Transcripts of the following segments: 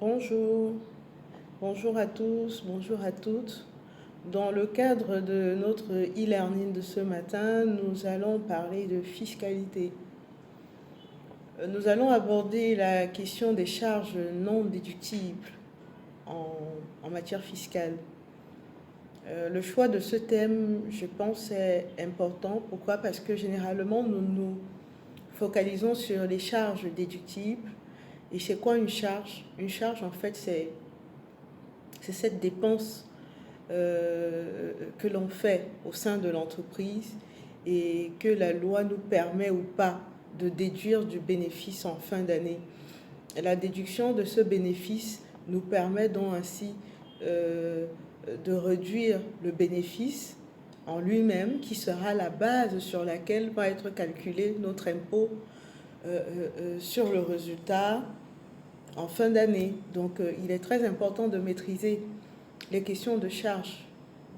Bonjour, bonjour à tous, bonjour à toutes. Dans le cadre de notre e-learning de ce matin, nous allons parler de fiscalité. Nous allons aborder la question des charges non déductibles en matière fiscale. Le choix de ce thème, je pense, est important. Pourquoi? Parce que généralement, nous nous focalisons sur les charges déductibles. Et c'est quoi une charge? Une charge, en fait, c'est cette dépense que l'on fait au sein de l'entreprise et que la loi nous permet ou pas de déduire du bénéfice en fin d'année. La déduction de ce bénéfice nous permet donc ainsi de réduire le bénéfice en lui-même, qui sera la base sur laquelle va être calculé notre impôt sur le résultat en fin d'année. Donc il est très important de maîtriser les questions de charges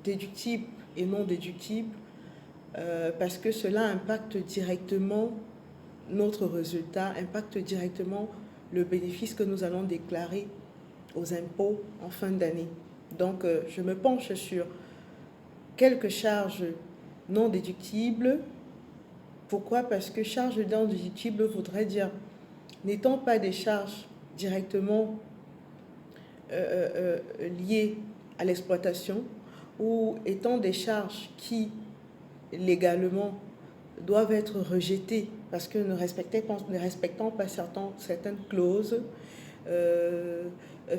déductibles et non déductibles parce que cela impacte directement notre résultat, impacte directement le bénéfice que nous allons déclarer aux impôts en fin d'année. Donc je me penche sur quelques charges non déductibles. Pourquoi? Parce que charges non déductibles voudrait dire, n'étant pas des charges directement liées à l'exploitation ou étant des charges qui légalement doivent être rejetées parce que ne respectant pas certaines clauses,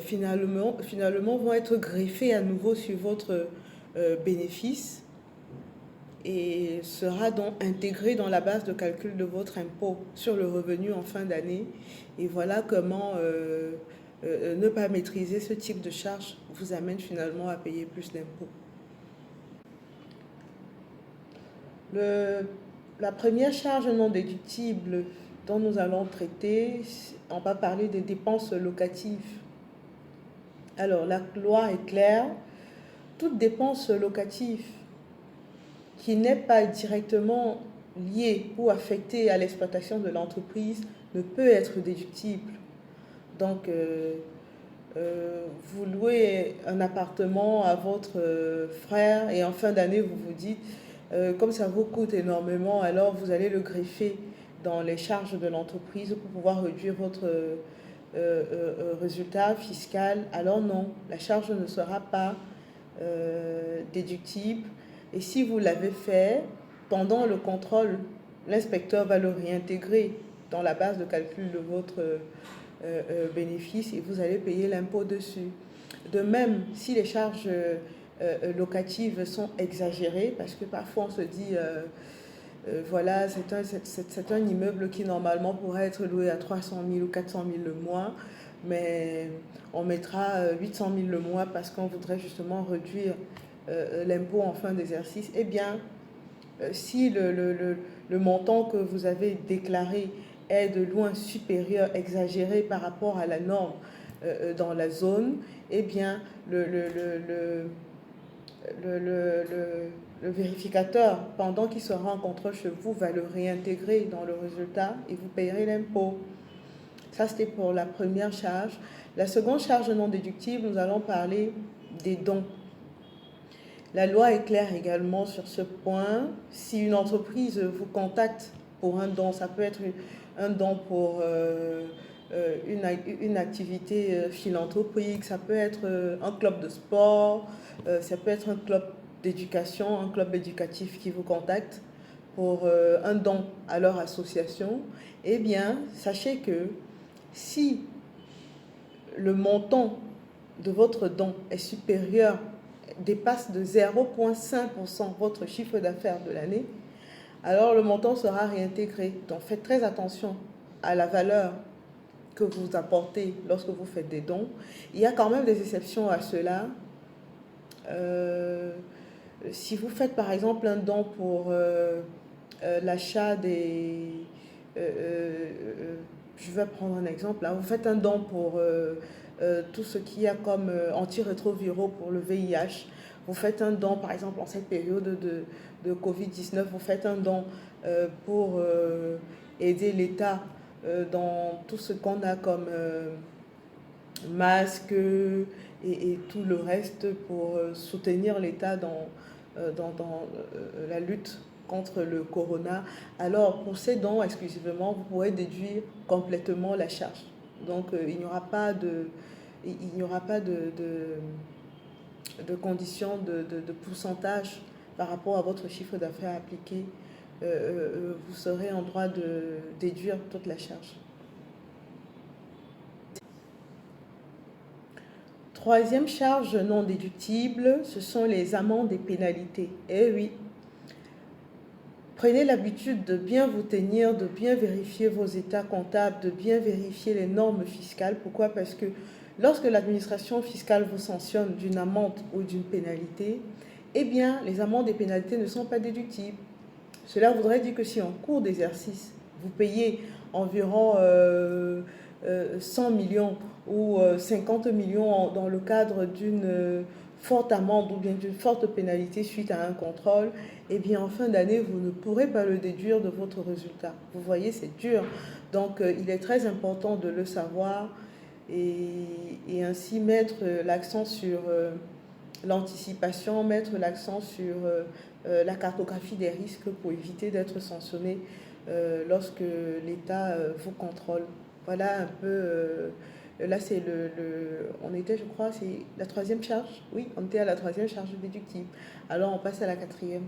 finalement vont être greffées à nouveau sur votre bénéfice et sera donc intégré dans la base de calcul de votre impôt sur le revenu en fin d'année. Et voilà comment ne pas maîtriser ce type de charge vous amène finalement à payer plus d'impôts. La première charge non déductible dont nous allons traiter, on va parler des dépenses locatives. Alors, la loi est claire, toute dépense locative qui n'est pas directement liée ou affectée à l'exploitation de l'entreprise ne peut être déductible. Donc, vous louez un appartement à votre frère et en fin d'année, vous vous dites, comme ça vous coûte énormément, alors vous allez le greffer dans les charges de l'entreprise pour pouvoir réduire votre résultat fiscal. Alors non, la charge ne sera pas déductible. Et si vous l'avez fait, pendant le contrôle, l'inspecteur va le réintégrer dans la base de calcul de votre bénéfice et vous allez payer l'impôt dessus. De même, si les charges locatives sont exagérées, parce que parfois on se dit, voilà, c'est un immeuble qui normalement pourrait être loué à 300 000 ou 400 000 le mois, mais on mettra 800 000 le mois parce qu'on voudrait justement réduire l'impôt en fin d'exercice. Eh bien, si le montant que vous avez déclaré est de loin supérieur, exagéré par rapport à la norme dans la zone, eh bien, le vérificateur, pendant qu'il sera en contrôle chez vous, va le réintégrer dans le résultat et vous payerez l'impôt. Ça, c'était pour la première charge. La seconde charge non déductible, nous allons parler des dons. La loi est claire également sur ce point. Si une entreprise vous contacte pour un don, ça peut être un don pour une activité philanthropique, ça peut être un club de sport, ça peut être un club d'éducation, un club éducatif qui vous contacte pour un don à leur association. Eh bien, sachez que si le montant de votre don est supérieur, dépasse de 0,5% votre chiffre d'affaires de l'année, alors le montant sera réintégré. Donc faites très attention à la valeur que vous apportez lorsque vous faites des dons. Il y a quand même des exceptions à cela. Si vous faites par exemple un don pour l'achat des... je vais prendre un exemple. Là. Vous faites un don pour tout ce qu'il y a comme antirétroviraux pour le VIH. Vous faites un don, par exemple, en cette période de Covid-19, vous faites un don pour aider l'État dans tout ce qu'on a comme masques et tout le reste pour soutenir l'État dans la lutte contre le corona. Alors, pour ces dons exclusivement, vous pourrez déduire complètement la charge. Donc, il n'y aura pas de conditions de pourcentage par rapport à votre chiffre d'affaires appliqué. Vous serez en droit de déduire toute la charge. Troisième charge non déductible, ce sont les amendes et pénalités. Eh oui, prenez l'habitude de bien vous tenir, de bien vérifier vos états comptables, de bien vérifier les normes fiscales. Pourquoi? Parce que lorsque l'administration fiscale vous sanctionne d'une amende ou d'une pénalité, eh bien, les amendes et pénalités ne sont pas déductibles. Cela voudrait dire que si en cours d'exercice, vous payez environ 100 millions ou 50 millions dans le cadre d'une forte amende ou bien d'une forte pénalité suite à un contrôle, eh bien en fin d'année, vous ne pourrez pas le déduire de votre résultat. Vous voyez, c'est dur. Donc il est très important de le savoir et ainsi mettre l'accent sur l'anticipation, mettre l'accent sur la cartographie des risques pour éviter d'être sanctionné lorsque l'État vous contrôle. Voilà un peu, là c'est on était je crois, c'est la troisième charge, oui, on était à la troisième charge déductible. Alors on passe à la quatrième.